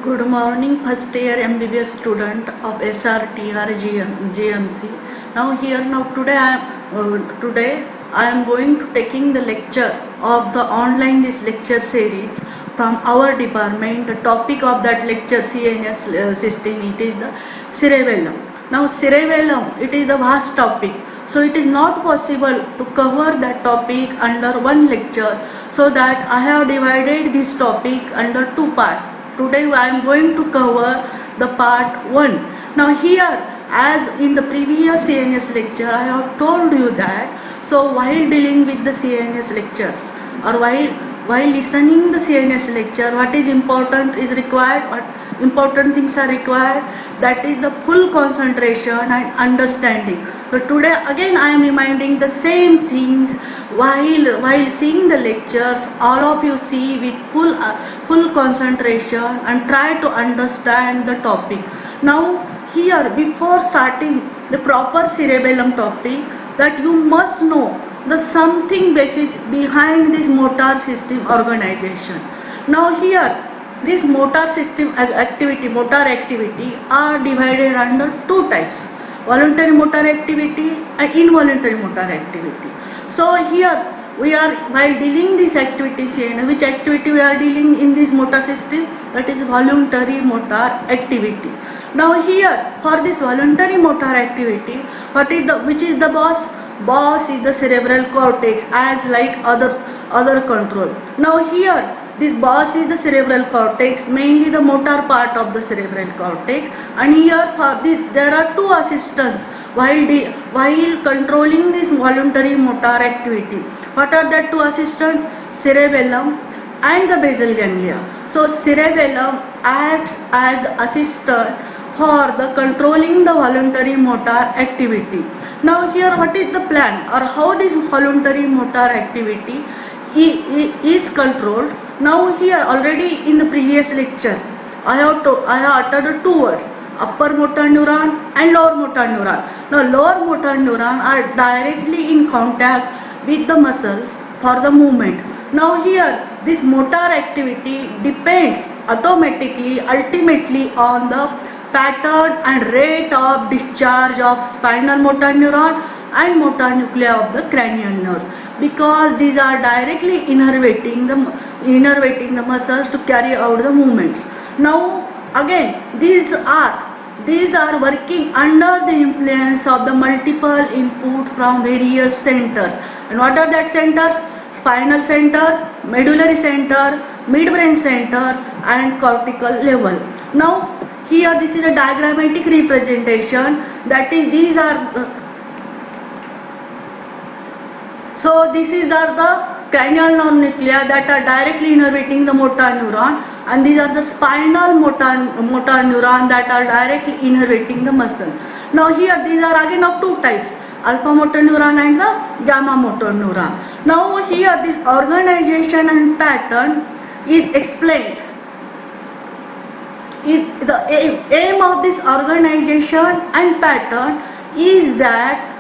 Good morning, first year MBBS student of SRTR GMC. Today I am going to taking the lecture of the online this lecture series from our department. The topic of that lecture CNS system, it is the cerebellum. Now cerebellum, it is the vast topic, so it is not possible to cover that topic under one lecture, so that I have divided this topic under two parts. Today I am going to cover the part 1. Now here, as in the previous CNS lecture, I have told you that, so while dealing with the CNS lectures, or while listening the CNS lecture, what is important is required, what important things are required, that is the full concentration and understanding. So today again I am reminding the same things. While seeing the lectures, all of you see with full concentration and try to understand the topic. Now here, before starting the proper cerebellum topic, that you must know the something basis behind this motor system organization. Now here, this motor system motor activity are divided under two types: voluntary motor activity and involuntary motor activity. So here we are, while dealing these activities, which activity we are dealing in this motor system, that is voluntary motor activity. Now here, for this voluntary motor activity, which is the boss? Boss is the cerebral cortex, as like other control. Now here, this boss is the cerebral cortex, mainly the motor part of the cerebral cortex, and here for this there are two assistants while controlling this voluntary motor activity. What are the two assistants? Cerebellum and the basal ganglia. So cerebellum acts as assistant for the controlling the voluntary motor activity. Now here, what is the plan, or how this voluntary motor activity is controlled? Now here, already in the previous lecture, I have uttered two words: upper motor neuron and lower motor neuron. Now lower motor neuron are directly in contact with the muscles for the movement. Now here, this motor activity depends ultimately on the pattern and rate of discharge of spinal motor neuron and motor nuclei of the cranial nerves, because these are directly innervating the muscles to carry out the movements. Now again, these are working under the influence of the multiple inputs from various centers. And what are that centers? Spinal center, medullary center, midbrain center, and cortical level. Now here, this is a diagrammatic representation, that is, these are so this is the cranial nerve nuclei that are directly innervating the motor neuron, and these are the spinal motor neuron that are directly innervating the muscle. Now here, these are again of two types: alpha motor neuron and the gamma motor neuron. Now here, this organization and pattern is explained. The aim of this organization and pattern is that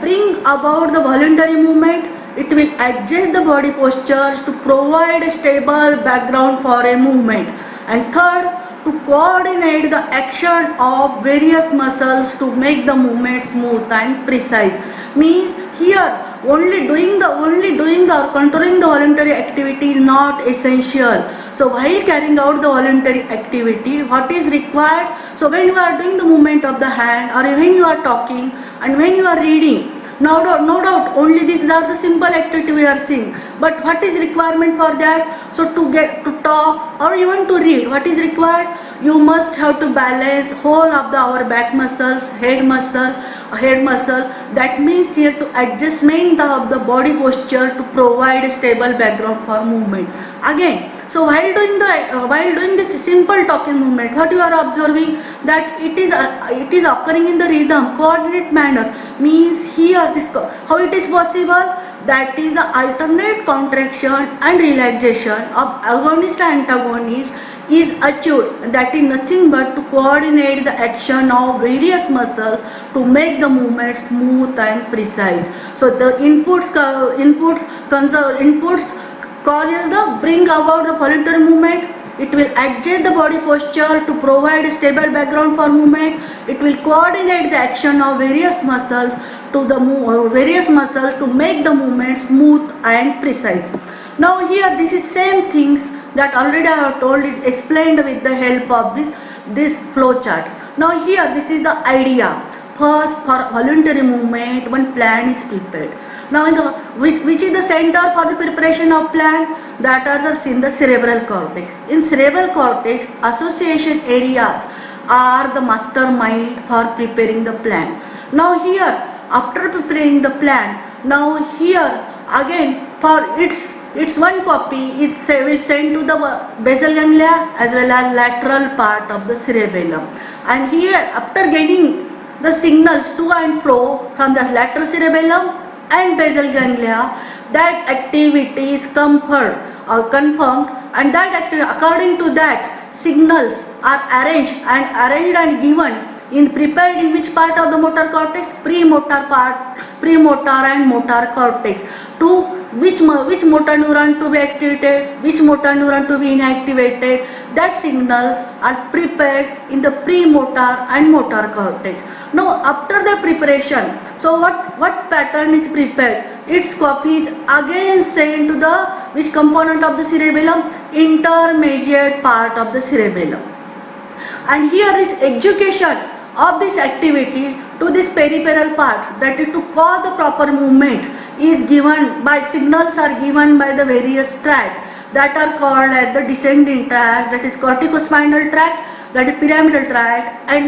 bring about the voluntary movement. It will adjust the body postures to provide a stable background for a movement. And third, to coordinate the action of various muscles to make the movement smooth and precise. Means here, only doing the or controlling the voluntary activity is not essential. So while carrying out the voluntary activity, what is required? So when you are doing the movement of the hand, or when you are talking and when you are reading, no doubt, only these are the simple activity we are seeing. But what is requirement for that? So to talk or even to read, what is required? You must have to balance whole of our back muscles, head muscle. That means here to adjustment of the body posture to provide a stable background for movement. Again, so while doing this simple talking movement, what you are observing, that it is occurring in the rhythm, coordinate manner. Means here, this how it is possible? That is the alternate contraction and relaxation of agonist and antagonist is achieved. That is nothing but to coordinate the action of various muscles to make the movement smooth and precise. So the inputs causes the bring about the voluntary movement. It will adjust the body posture to provide a stable background for movement. It will coordinate the action of various muscles to make the movement smooth and precise. Now here this is same things that already I have told it explained with the help of this flow chart. Now here this is the idea. First, for voluntary movement, one plan is prepared. Now, which is the center for the preparation of plan? That are in the cerebral cortex. In cerebral cortex, association areas are the mastermind for preparing the plan. Now here, after preparing the plan, now here again for its one copy, it will send to the basal ganglia as well as lateral part of the cerebellum. And here, after getting the signals to and fro from the lateral cerebellum and basal ganglia, that activity is confirmed, and that activity, according to that, signals are arranged and given in prepared in which part of the motor cortex? Premotor and motor cortex. To which motor neuron to be activated, which motor neuron to be inactivated, that signals are prepared in the premotor and motor cortex. Now after the preparation, so what pattern is prepared? Its copy is again sent to the which component of the cerebellum? Intermediate part of the cerebellum. And here is education of this activity to this peripheral part, that is to cause the proper movement, is given by signals are given by the various tract that are called as the descending tract, that is corticospinal tract, that is pyramidal tract, and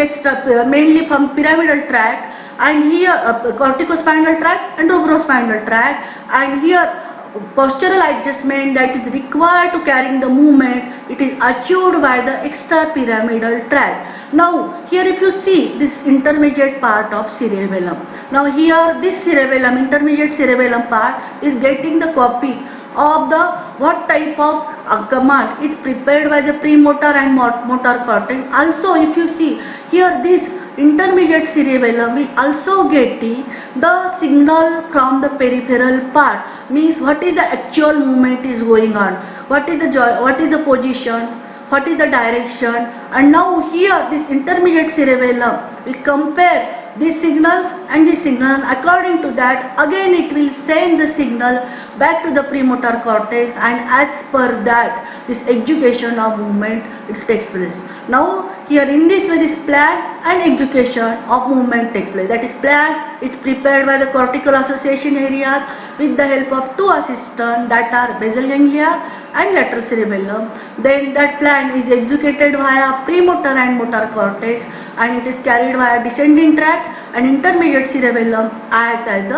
mainly from pyramidal tract, and here corticospinal tract and rubrospinal tract, and here postural adjustment that is required to carrying the movement, it is achieved by the extrapyramidal tract. Now here if you see this intermediate part of cerebellum, now here this cerebellum, intermediate cerebellum part is getting the copy of the what type of command is prepared by the premotor and motor cortex. Also if you see here, this intermediate cerebellum will also getting the signal from the peripheral part, means what is the actual movement is going on, what is the position, what is the direction. And now here this intermediate cerebellum will compare these signals and this signal. According to that, again it will send the signal back to the premotor cortex, and as per that this education of movement it takes place. Now here in this way, this plan and education of movement take place. That is, plan is prepared by the cortical association areas with the help of two assistants, that are basal ganglia and lateral cerebellum. Then that plan is executed via premotor and motor cortex, and it is carried via descending tracts, and intermediate cerebellum act as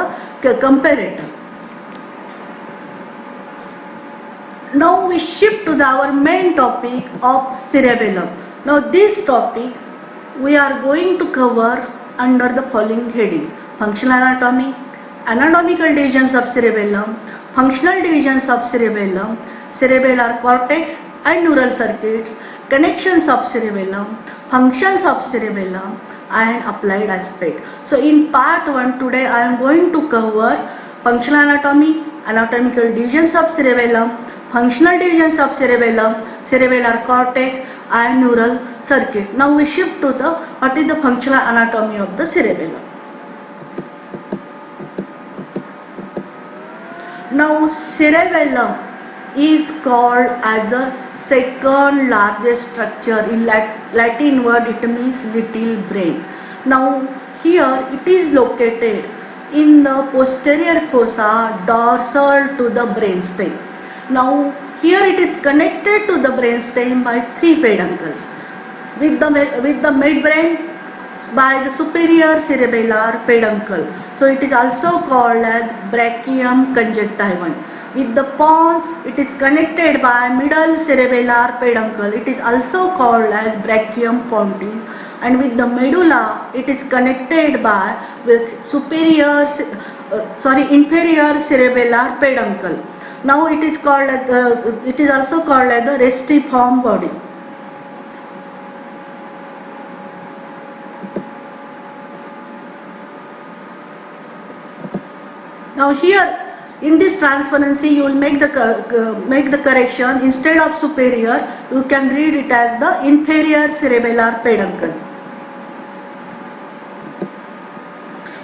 the comparator. Now we shift to our main topic of cerebellum. Now this topic we are going to cover under the following headings: functional anatomy, anatomical divisions of cerebellum, functional divisions of cerebellum, cerebellar cortex and neural circuits, connections of cerebellum, functions of cerebellum, and applied aspect. So in part 1 today I am going to cover functional anatomy, anatomical divisions of cerebellum, functional divisions of cerebellum, cerebellar cortex and neural circuit. Now we shift to the what is the functional anatomy of the cerebellum. Now cerebellum is called as the second largest structure. In Latin word it means little brain. Now here it is located in the posterior fossa dorsal to the brainstem. Now here it is connected to the brainstem by three peduncles, with the midbrain by the superior cerebellar peduncle. So it is also called as brachium conjunctivum. With the pons, it is connected by middle cerebellar peduncle. It is also called as brachium pontis. And with the medulla, it is connected by inferior cerebellar peduncle. Now it is called it is also called as the restiform body. Now here in this transparency you will make the correction. Instead of superior, you can read it as the inferior cerebellar peduncle.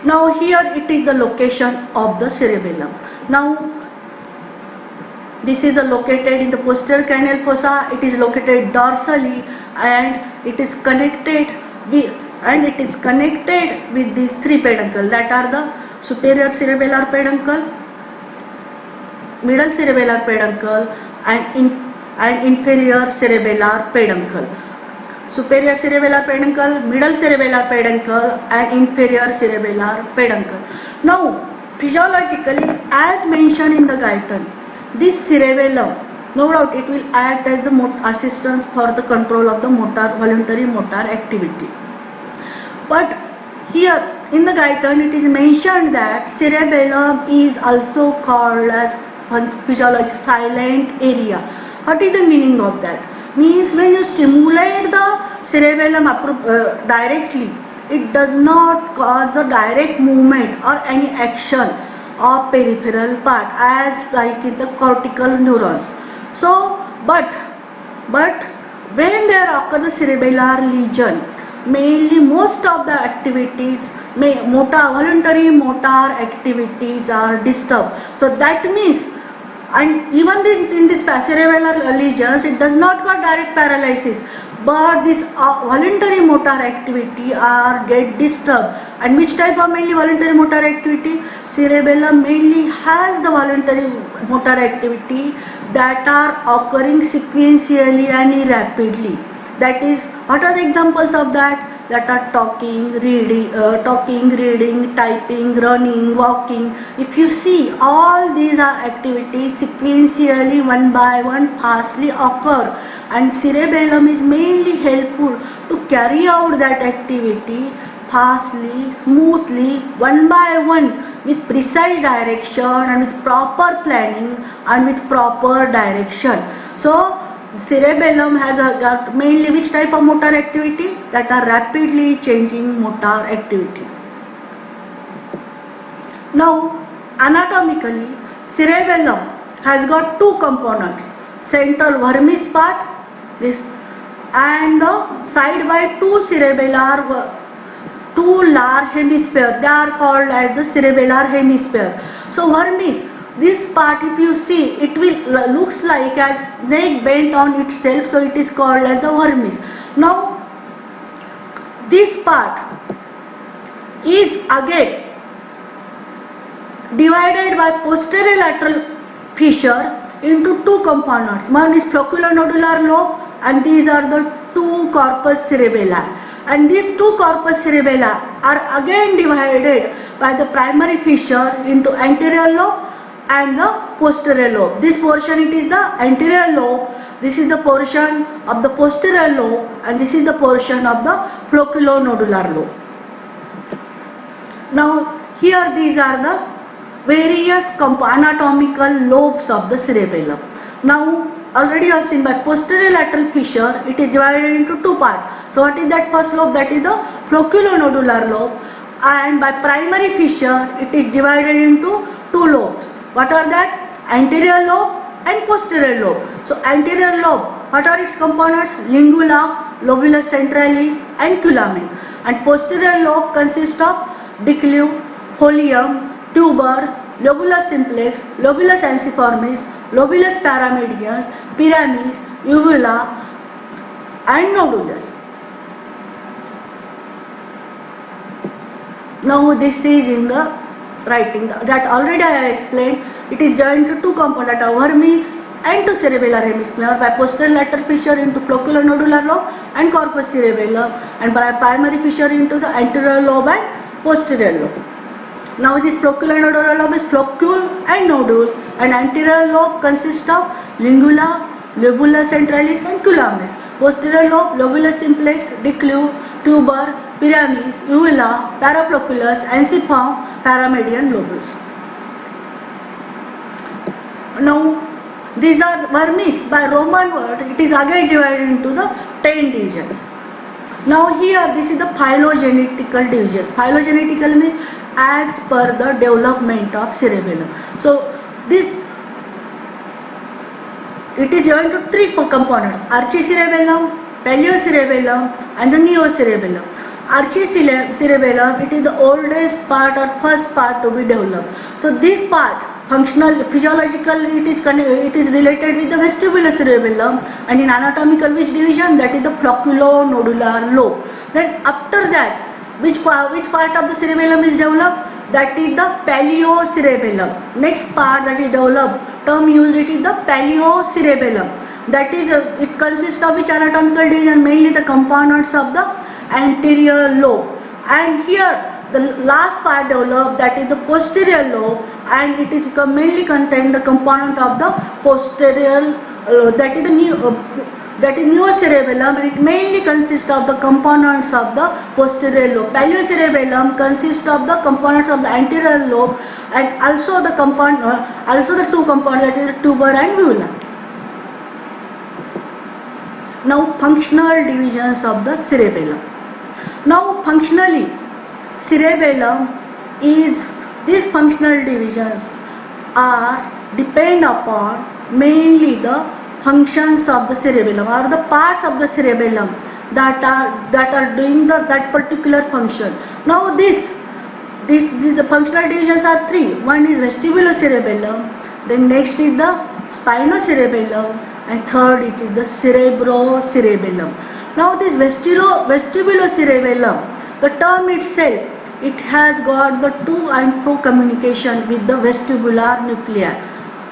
Now here it is the location of the cerebellum. Now this is located in the posterior cranial fossa. It is located dorsally, and it is connected with these three peduncles, that are the superior cerebellar peduncle, middle cerebellar peduncle, and inferior cerebellar peduncle. Superior cerebellar peduncle, middle cerebellar peduncle, and inferior cerebellar peduncle. Now physiologically, as mentioned in the Guyton, this cerebellum, no doubt it will act as the assistance for the control of the voluntary motor activity. But here in the Guyton it is mentioned that cerebellum is also called as physiology silent area. What is the meaning of that? Means when you stimulate the cerebellum directly, it does not cause a direct movement or any action of peripheral part as like in the cortical neurons. So but when there occurs the cerebellar lesion, mainly most of the activities, voluntary motor activities are disturbed. So that means, and even in this cerebellar lesions, it does not cause direct paralysis, but this voluntary motor activity get disturbed. And which type of mainly voluntary motor activity? Cerebellum mainly has the voluntary motor activity that are occurring sequentially and rapidly. That is, what are the examples of that? That are talking, reading, typing, running, walking. If you see, all these are activities sequentially, one by one, fastly occur, and cerebellum is mainly helpful to carry out that activity fastly, smoothly, one by one, with precise direction and with proper planning and with proper direction. So cerebellum has got mainly which type of motor activity? That are rapidly changing motor activity. Now anatomically, cerebellum has got two components: central vermis part, this, and the side by two large hemisphere. They are called as the cerebellar hemisphere. So vermis, this part, if you see, it will looks like a snake bent on itself, so it is called as the vermis. Now this part is again divided by posterior lateral fissure into two components. One is flocculonodular lobe, and these are the two corpus cerebelli. And these two corpus cerebelli are again divided by the primary fissure into anterior lobe and the posterior lobe. This portion, it is the anterior lobe, this is the portion of the posterior lobe, and this is the portion of the flocculonodular lobe. Now here these are the various anatomical lobes of the cerebellum. Now already you have seen, by posterior lateral fissure it is divided into two parts. So what is that first lobe? That is the flocculonodular lobe, and by primary fissure it is divided into two lobes. What are that? Anterior lobe and posterior lobe. So anterior lobe, what are its components? Lingula, lobulus centralis, and culamen. And posterior lobe consists of declive, folium, tuber, lobulus simplex, lobulus ensiformis, lobulus paramedians, piramis, uvula, and nodulus. Now this is in the writing that already I have explained. It is divided into two components, vermis and to cerebellar hemisphere, by posterior lateral fissure into flocculonodular lobe and corpus cerebellum, and by primary fissure into the anterior lobe and posterior lobe. Now this flocculonodular lobe is floccule and nodule, and anterior lobe consists of lingula, lobulus centralis, and culamis. Posterior lobe, lobulus simplex, declive, tuber, piramis, uvula, paraflocculus, ensiform, paramedian lobes. Now these are vermis. By Roman word, it is again divided into the 10 divisions. Now here this is the phylogenetical divisions. Phylogenetical means as per the development of cerebellum. So this it is joined to three components: archicerebellum, paliocerebellum, and the neocerebellum. Archicerebellum, it is the oldest part or first part to be developed. So this part, functional, physiologically, it is related with the vestibular cerebellum, and in anatomical which division? That is the flocculonodular lobe. Then after that, which part of the cerebellum is developed? That is the paliocerebellum. Next part that is developed, term used, it is the paliocerebellum. That is, it consists of which anatomical division? Mainly the components of the anterior lobe. And here the last part developed, that is the posterior lobe, and it is mainly contain the component of the posterior, that is neocerebellum, and it mainly consists of the components of the posterior lobe. Paliocerebellum consists of the components of the anterior lobe, and also the two components, that is the tuber and vivula. Now functional divisions of the cerebellum. Now functionally, cerebellum is, these functional divisions are depend upon mainly the functions of the cerebellum, or the parts of the cerebellum that are doing that particular function. Now the functional divisions are three. One is vestibulocerebellum, then next is the spinocerebellum, and third it is the cerebrocerebellum. Now this vestibulocerebellum, the term itself, it has got the to and fro communication with the vestibular nuclei.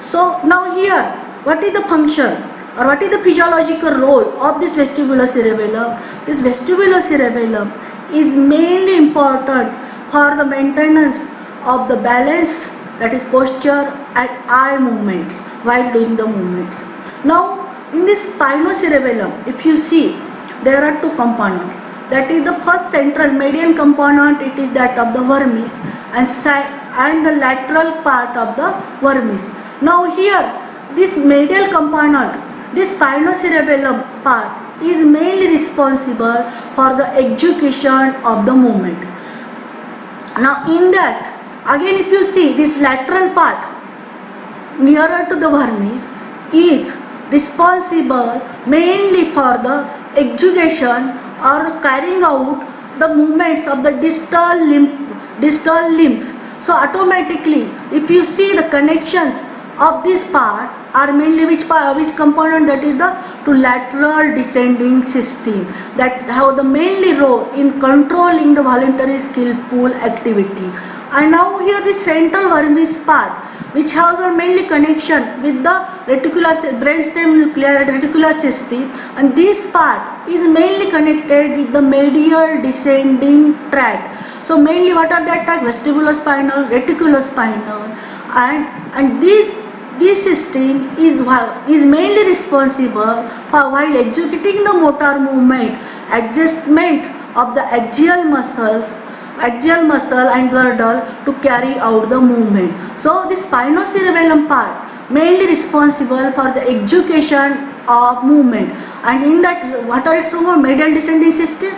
So now here, what is the function or what is the physiological role of this vestibulocerebellum? This vestibulocerebellum is mainly important for the maintenance of the balance, that is posture, and eye movements while doing the movements. Now in this spinocerebellum, if you see, there are two components. That is the first central median component, it is that of the vermis, and the lateral part of the vermis. Now here, this medial component, this spinocerebellum part, is mainly responsible for the execution of the movement. Now in that, again if you see, this lateral part nearer to the vermis is responsible mainly for the execution or carrying out the movements of the distal limbs. So automatically, if you see the connections of this part are mainly which component? That is the to lateral descending system, that have the mainly role in controlling the voluntary skillful activity. And now here the central vermis part, which have a mainly connection with the reticular brainstem nuclei reticular system, and this part is mainly connected with the medial descending tract. So mainly what are that tract? Vestibulospinal, reticulospinal, and this system is mainly responsible for, while executing the motor movement, adjustment of the axial muscle and girdle to carry out the movement. So the spinocerebellum part mainly responsible for the execution of movement, and in that, what are its role? Medial descending system,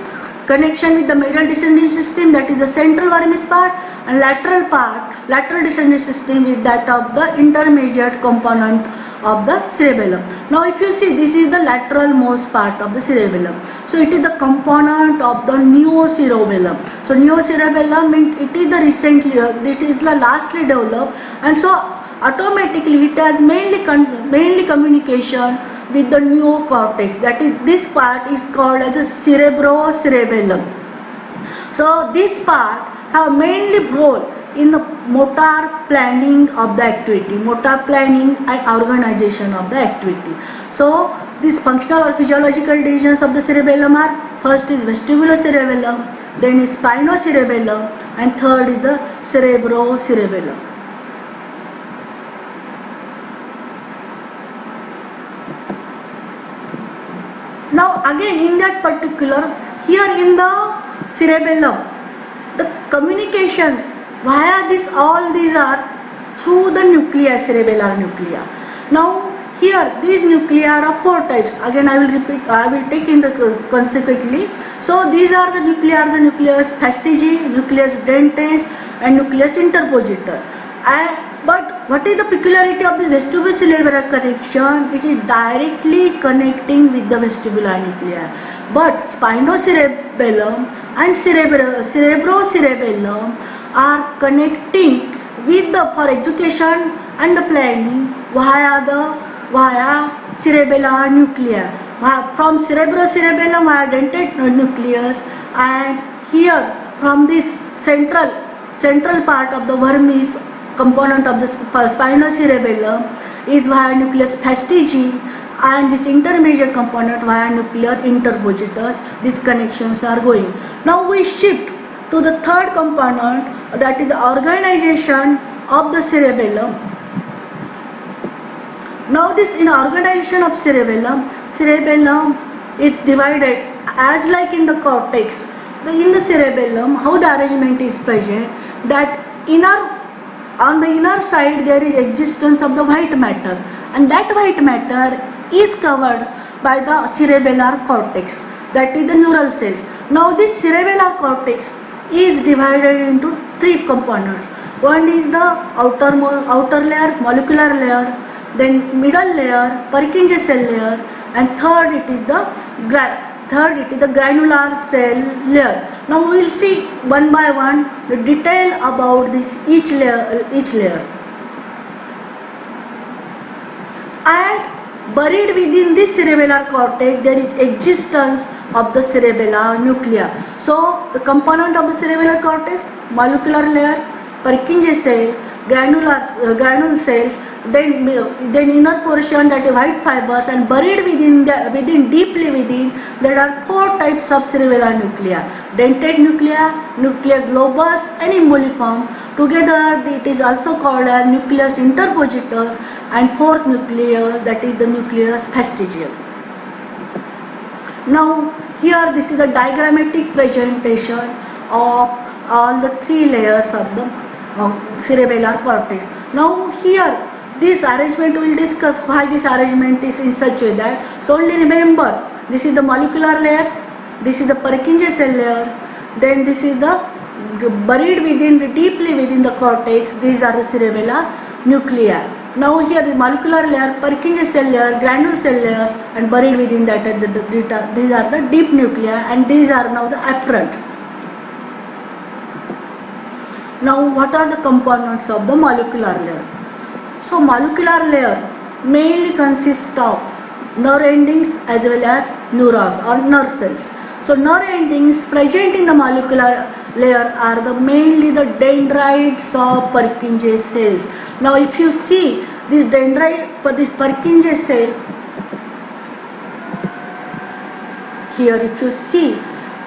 connection with the medial descending system, that is the central vermis part, and lateral descending system with that of the intermediate component of the cerebellum. Now if you see, this is the lateral most part of the cerebellum. So it is the component of the neocerebellum. So neocerebellum means it is the lastly developed, and so automatically it has mainly communication with the neocortex. That is, this part is called as the cerebrocerebellum. So this part have mainly role in the motor planning of the activity, motor planning and organization of the activity. So these functional or physiological divisions of the cerebellum are: first is vestibulocerebellum, then is spinocerebellum, and third is the cerebrocerebellum. Now again, in that particular, here in the cerebellum, the communications via all these are through the nuclei, cerebellar nuclei. Now here these nuclei are of four types. Again I will repeat, I will take in the consequently. So these are the nuclei, the nucleus fastigi, nucleus dentans, and nucleus interpositus. But what is the peculiarity of this vestibulocerebellar connection? It is directly connecting with the vestibular nuclei. But spinocerebellum and cerebrocerebellum are connecting with the for education and the planning via cerebellar nuclei. From cerebrocerebellum via dentate nucleus, and here from this central part of the vermis component of the spinocerebellum is via nucleus fastigiae, and this intermediate component via nuclear interpositus. These connections are going. Now we shift to the third component, that is the organization of the cerebellum. Now this in organization of cerebellum is divided as like in the cortex. In the cerebellum, how the arrangement is present, that on the inner side there is existence of the white matter, and that white matter is covered by the cerebellar cortex, that is the neural cells. Now this cerebellar cortex is divided into three components. One is the outer layer, molecular layer, then middle layer, Purkinje cell layer, and third it is the granular cell layer. Now we will see one by one the detail about this each layer. And buried within this cerebellar cortex there is existence of the cerebellar nuclei. So the component of the cerebellar cortex, molecular layer, Purkinje cell, granule cells, then inner portion, that is white fibers, and buried deeply within there are four types of cerebellar nuclei: dentate nuclei, nucleus globus, and imbuliform. Together it is also called as nucleus interpositus, and fourth nucleus, that is the nucleus fastigial. Now here this is the diagrammatic presentation of all the three layers of the cerebellar cortex. Now here this arrangement we will discuss why this arrangement is in such a way that, so only remember, this is the molecular layer, this is the Purkinje cell layer, then this is the buried deeply within the cortex, these are the cerebellar nuclei. Now here the molecular layer, Purkinje cell layer, granule cell layers, and buried within that these are the deep nuclei, and these are now the afferent. Now what are the components of the molecular layer? So molecular layer mainly consists of nerve endings as well as neurons or nerve cells. So nerve endings present in the molecular layer are mainly the dendrites of Purkinje cells. Now if you see this Purkinje cell, here if you see,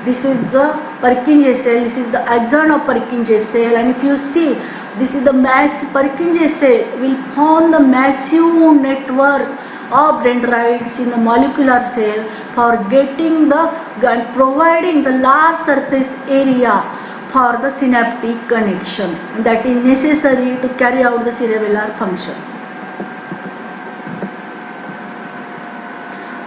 this is the Purkinje cell, this is the axon of Purkinje cell, and if you see, this is the Purkinje cell will form the massive network of dendrites in the molecular cell for getting and providing the large surface area for the synaptic connection, and that is necessary to carry out the cerebellar function.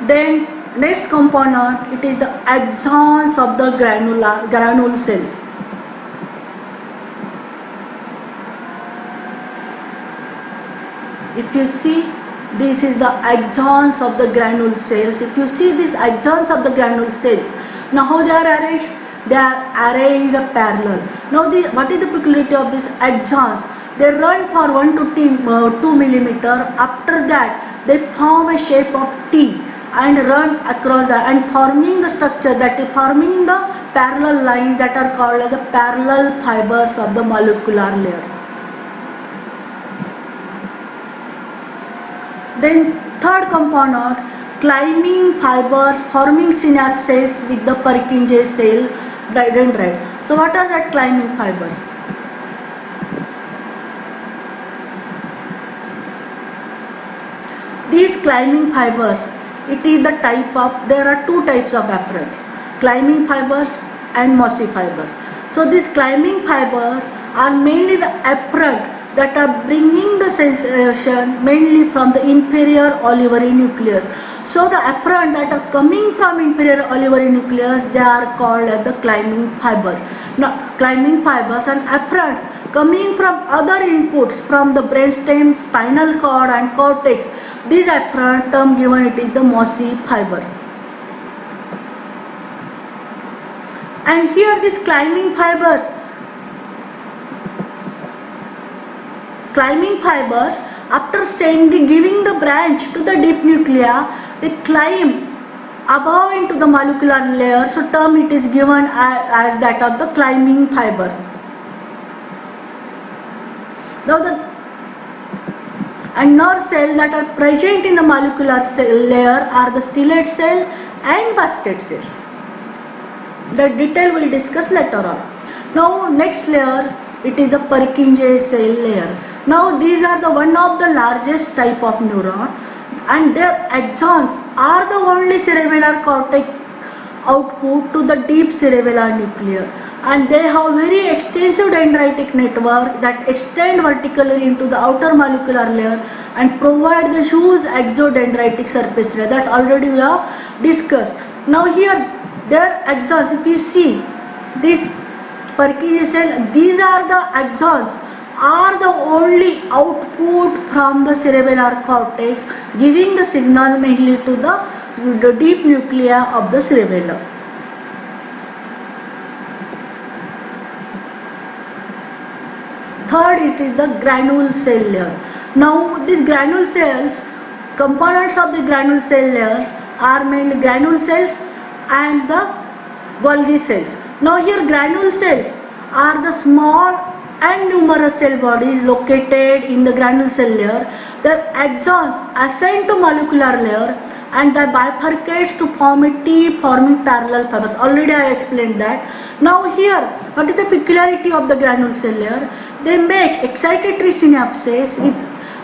Then next component, it is the axons of the granule cells. If you see, this is the axons of the granule cells. If you see these axons of the granule cells, now how they are arranged? They are arranged parallel. Now what is the peculiarity of these axons? They run for 1 to 2 millimeter. After that, they form a shape of T and run across that, and forming the structure, that is forming the parallel lines that are called as the parallel fibers of the molecular layer. Then third component, climbing fibers forming synapses with the Purkinje cell dendrites. So what are that climbing fibers? These climbing fibers, it is the type of, there are two types of afferents, climbing fibers and mossy fibers. So these climbing fibers are mainly the afferent that are bringing the sensation mainly from the inferior olivary nucleus. So the afferent that are coming from inferior olivary nucleus, they are called as the climbing fibers. Now climbing fibers and afferents coming from other inputs from the brainstem, spinal cord and cortex, this afferent term given it is the mossy fiber. And here these climbing fibers after giving the branch to the deep nuclei, they climb above into the molecular layer, so term it is given as that of the climbing fiber. Now the nerve cells that are present in the molecular layer are the stellate cell and basket cells. The detail we will discuss later on. Now next layer, it is the Purkinje cell layer. Now these are the one of the largest type of neuron, and their axons are the only cerebellar cortex output to the deep cerebellar nucleus, and they have very extensive dendritic network that extend vertically into the outer molecular layer and provide the huge exodendritic surface layer that already we have discussed. Now here their axons, if you see this Purkinje cell, these are the axons are the only output from the cerebellar cortex, giving the signal mainly to the deep nuclei of the cerebellum. Third, it is the granule cell layer. Now these granule cells, components of the granule cell layers are mainly granule cells and the Golgi cells. Now here granule cells are the small and numerous cell bodies located in the granule cell layer. Their axons ascend to molecular layer and they bifurcates to form a T forming parallel fibers. Already I explained that. Now here, what is the peculiarity of the granule cell layer? They make excitatory synapses with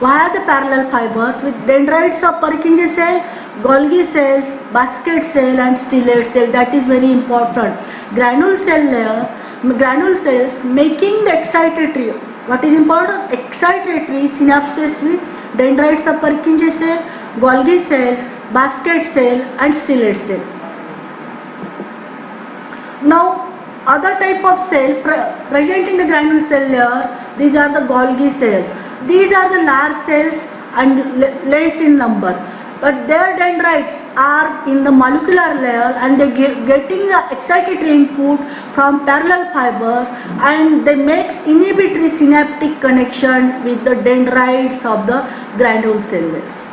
via the parallel fibers with dendrites of Purkinje cell, Golgi cells, basket cell and stellate cell. That is very important. Granule cell layer, granule cells making the excitatory, what is important? Excitatory synapses with dendrites of Purkinje cell, Golgi cells, basket cell and stellate cell. Now other type of cell present in the granule cell layer, these are the Golgi cells. These are the large cells and less in number, but their dendrites are in the molecular layer and they getting the excitatory input from parallel fiber and they makes inhibitory synaptic connection with the dendrites of the granule cell layers.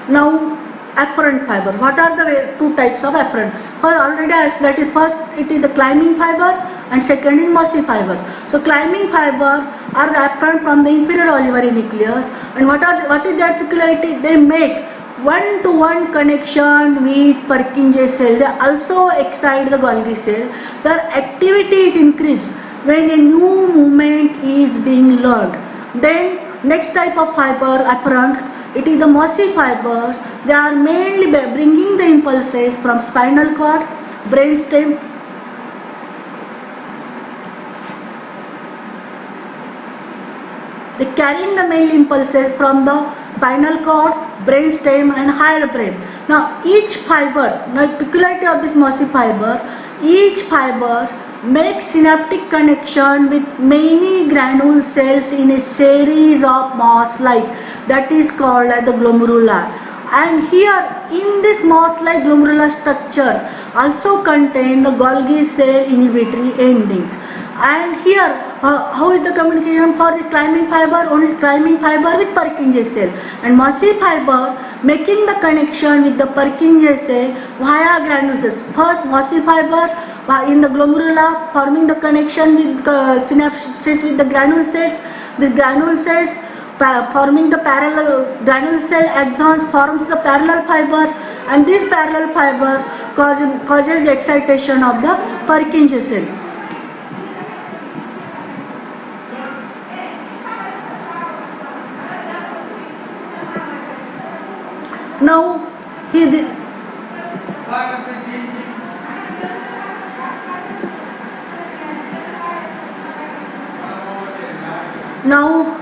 Now afferent fiber. What are the two types of afferent? First, already I explained it. First, it is the climbing fiber and second is mossy fibers. So climbing fiber are the afferent from the inferior olivary nucleus, and what is their peculiarity? They make one-to-one connection with Purkinje cell. They also excite the Golgi cell. Their activity is increased when a new movement is being learned. Then next type of fiber afferent, it is the mossy fibers. They are mainly bringing the impulses from spinal cord, brainstem, they carrying the main impulses from the spinal cord, brainstem and higher brain. Now each fiber, now peculiarity of this mossy fiber, each fiber makes synaptic connection with many granule cells in a series of moss-like, that is called as the glomeruli. And here in this moss-like glomerular structure also contain the Golgi cell inhibitory endings. And here how is the communication for the climbing fiber? Only climbing fiber with Purkinje cell, and mossy fiber making the connection with the Purkinje cell via granule cells. First mossy fibers in the glomerula forming the connection with synapses with the granule cells. The granule cells forming the parallel granule cell axons forms the parallel fiber, and this parallel fiber causes the excitation of the Purkinje cell. Now Now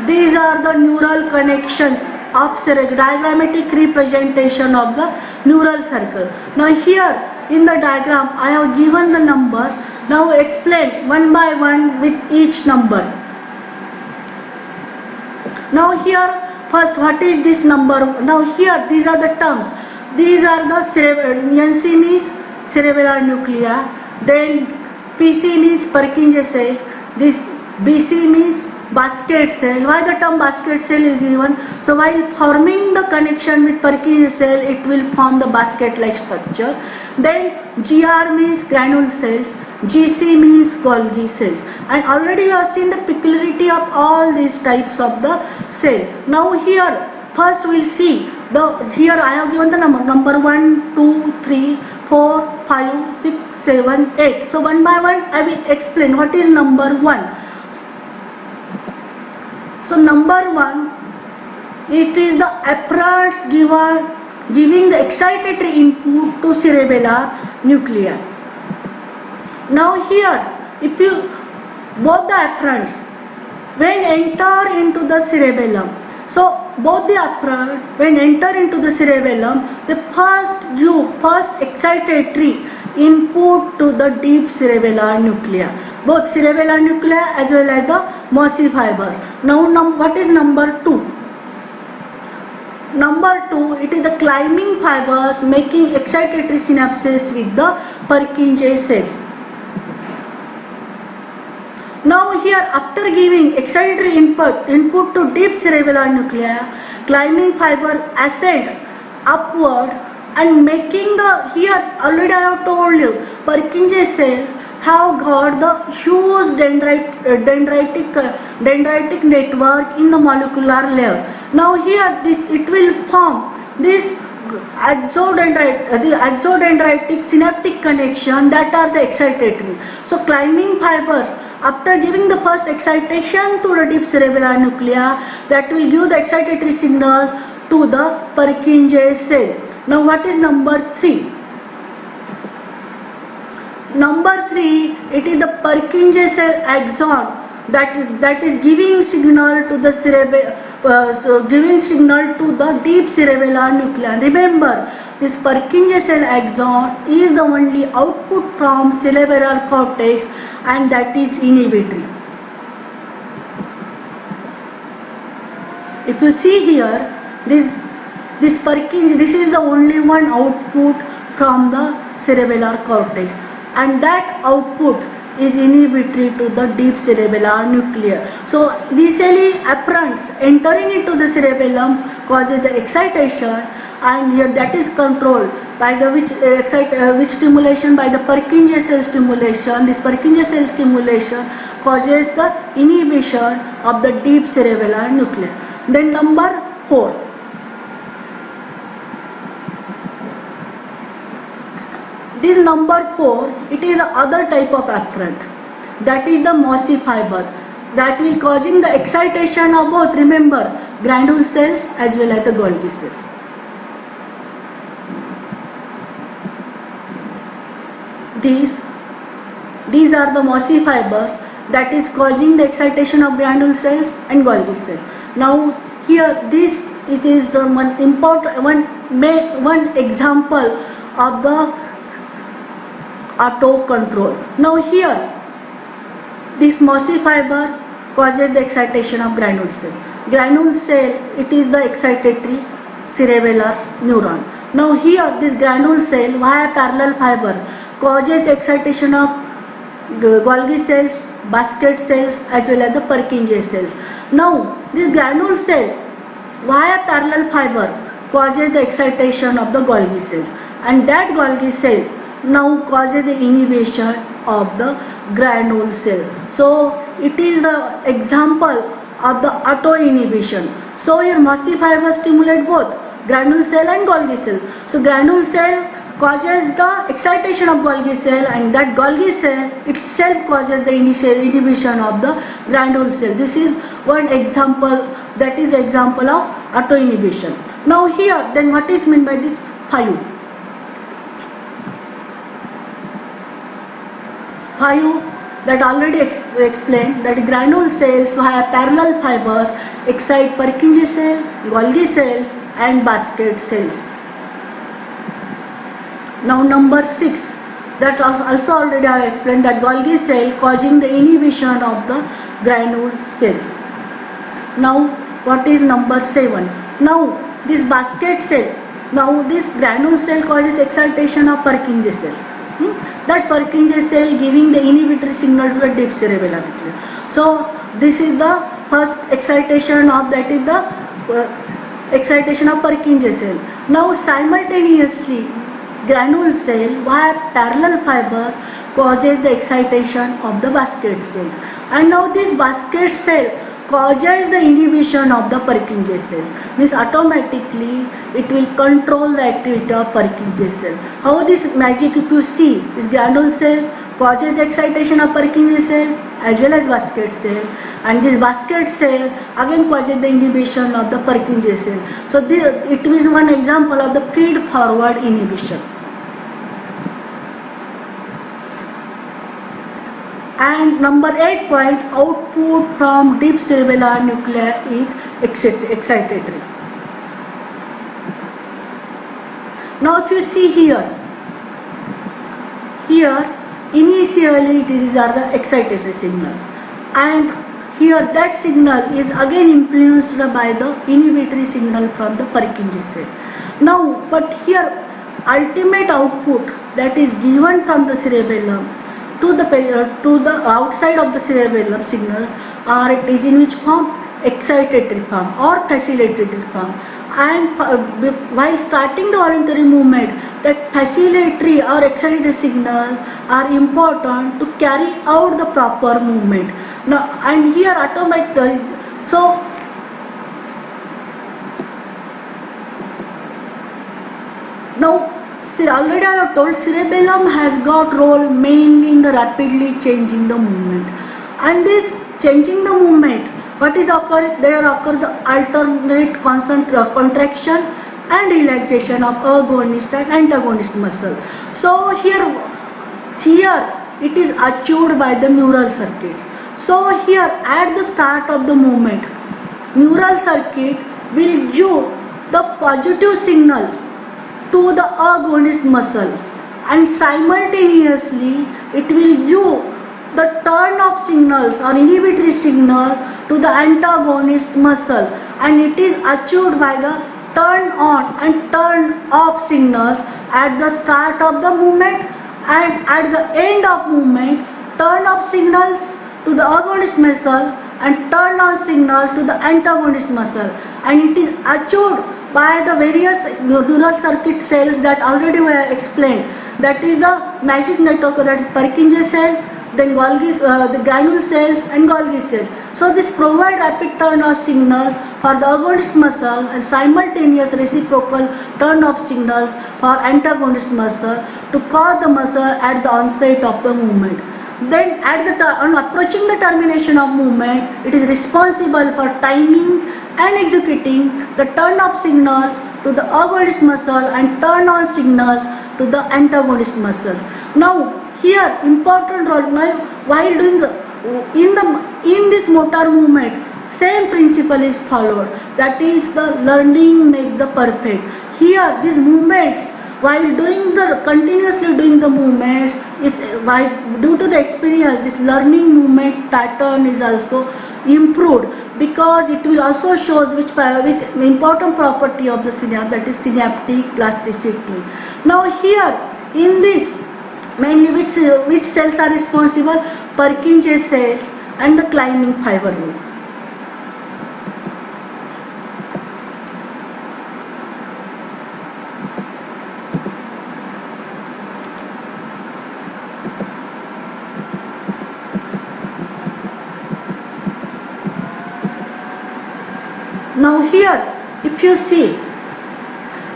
these are the neural connections of diagrammatic representation of the neural circle. Now here in the diagram I have given the numbers. Now explain one by one with each number. Now here first, what is this number? Now here these are the terms. These are the NC means cerebellar nuclei, then PC means Purkinje cell, this BC means basket cell. Why the term basket cell is given? So while forming the connection with Purkinje cell, it will form the basket like structure. Then GR means granule cells, GC means Golgi cells, and already you have seen the peculiarity of all these types of the cell. Now here first we'll see here I have given the number 1, 2, 3, 4, 5, 6, 7, 8. So one by one I will explain what is number 1. So number 1, it is the appearance giving the excitatory input to cerebellar nuclei. Now here, if you both the appearance when enter into the cerebellum, so both the appearance when enter into the cerebellum, the first excitatory input to the deep cerebellar nuclei, both cerebellar nuclei as well as the mossy fibers. Now what is number 2? Number 2, it is the climbing fibers making excitatory synapses with the Purkinje cells. Now here, after giving excitatory input to deep cerebellar nuclei, climbing fibers ascend upward and making here already I have told you, Purkinje cell have got the huge dendritic network in the molecular layer. Now here it will form this the exodendritic synaptic connection that are the excitatory. So climbing fibers, after giving the first excitation to the deep cerebellar nuclei, that will give the excitatory signal to the Purkinje cell. Now what is number 3? Number 3, it is the Purkinje cell axon that is giving signal to the giving signal to the deep cerebellar nuclei. Remember, this Purkinje cell axon is the only output from cerebellar cortex, and that is inhibitory. If you see here, this Purkinje, this is the only one output from the cerebellar cortex, and that output is inhibitory to the deep cerebellar nuclei. So initially appearance entering into the cerebellum causes the excitation, and here that is controlled by the which stimulation by the Purkinje cell stimulation. This Purkinje cell stimulation causes the inhibition of the deep cerebellar nuclei. Then number 4. This number 4, it is the other type of afferent, that is the mossy fiber, that will causing the excitation of both, remember, granule cells as well as the Golgi cells. These are the mossy fibers that is causing the excitation of granule cells and Golgi cells. Now here this is one important one example of the auto control. Now here this mossy fiber causes the excitation of granule cell. Granule cell, it is the excitatory cerebellar neuron. Now here this granule cell via parallel fiber causes the excitation of Golgi cells, basket cells as well as the Purkinje cells. Now this granule cell via parallel fiber causes the excitation of the Golgi cells, and that Golgi cell now causes the inhibition of the granule cell. So it is the example of the auto inhibition. So your mossy fiber stimulate both granule cell and Golgi cell. So granule cell causes the excitation of Golgi cell, and that Golgi cell itself causes the inhibition of the granule cell. This is one example, that is the example of auto inhibition. Now here then what is meant by this 5? that already explained that granule cells via parallel fibers excite Purkinje cell, Golgi cells and basket cells. Now number 6, that also already I have explained, that Golgi cell causing the inhibition of the granule cells. Now what is number 7? Now this basket cell, now this granule cell causes excitation of Purkinje cells. That Purkinje cell giving the inhibitory signal to the deep cerebellar nuclei. So this is the first excitation of, that is the excitation of Purkinje cell. Now simultaneously granule cell via parallel fibers causes the excitation of the basket cell, and now this basket cell causes the inhibition of the Purkinje cells. Means automatically it will control the activity of Purkinje cell. How this magic, if you see, this granule cell causes the excitation of Purkinje cell as well as basket cell, and this basket cell again causes the inhibition of the Purkinje cell. So it is one example of the feed forward inhibition. And number 8 point, output from deep cerebellar nuclei is excitatory. Now if you see here initially these are the excitatory signals, and here that signal is again influenced by the inhibitory signal from the Purkinje cell. Now but here ultimate output that is given from the cerebellum to the outside of the cerebellum signals are, it is in which form? Excitatory form or facilitatory form. And while starting the voluntary movement, that facilitatory or excitatory signals are important to carry out the proper movement. Now and here automatic, so now already I have told cerebellum has got role mainly in the rapidly changing the movement, and this changing the movement, what is occurring? There occur the alternate contraction and relaxation of agonist and antagonist muscle. So here it is achieved by the neural circuits. So here at the start of the movement, neural circuit will give the positive signal to the agonist muscle, and simultaneously it will give the turn off signals or inhibitory signal to the antagonist muscle, and it is achieved by the turn on and turn off signals at the start of the movement, and at the end of movement turn off signals to the agonist muscle and turn on signal to the antagonist muscle, and it is achieved by the various neural circuit cells that already were explained. That is the magic network, that is Purkinje cell, then Golgi, the granule cells and Golgi cell. So this provide rapid turn off signals for the agonist muscle and simultaneous reciprocal turn off signals for antagonist muscle to cause the muscle at the onset of the movement. Then on approaching the termination of movement, it is responsible for timing and executing the turn off signals to the agonist muscle and turn on signals to the antagonist muscle. Now here important role, while doing in this motor movement, same principle is followed, that is the learning make the perfect. Here these movements, while continuously doing the movements, due to the experience, this learning movement pattern is also improved, because it will also show which important property of the synapse, that is synaptic plasticity. Now here in this mainly which cells are responsible? Purkinje cells and the climbing fiber rule. Now here if you see,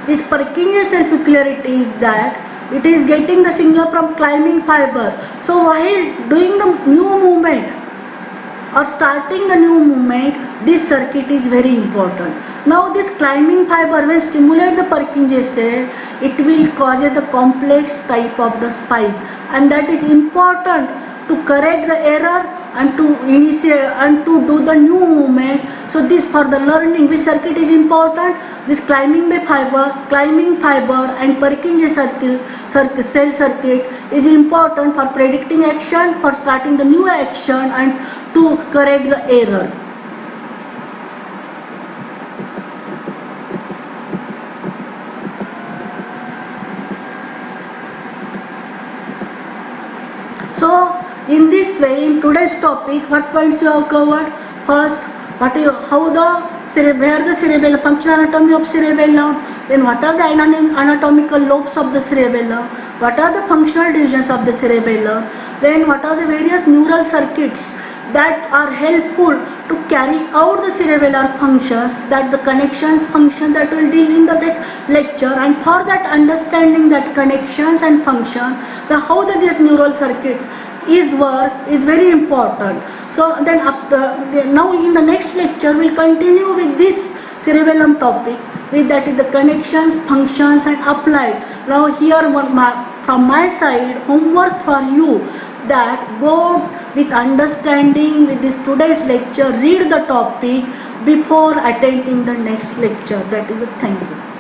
this Purkinje cell peculiarity is that it is getting the signal from climbing fiber. So while doing the new movement or starting the new movement, this circuit is very important. Now this climbing fiber, when stimulate the Purkinje cell, it will cause the complex type of the spike, and that is important to correct the error and to initiate and to do the new movement. So this for the learning which circuit is important, this climbing fiber and Purkinje cell circuit is important for predicting action, for starting the new action and to correct the error. So in this way, in today's topic, what points you have covered? First, where the cerebellum, functional anatomy of cerebellum, then what are the anatomical lobes of the cerebellum, what are the functional divisions of the cerebellum, then what are the various neural circuits that are helpful to carry out the cerebellar functions, that the connections function that will deal in the next lecture, and for that understanding that connections and function, the how this neural circuit is work is very important. So then now in the next lecture we'll continue with this cerebellum topic, with that is the connections, functions and applied. Now here from my side homework for you, that go with understanding with this today's lecture, read the topic before attending the next lecture. That is the thank you.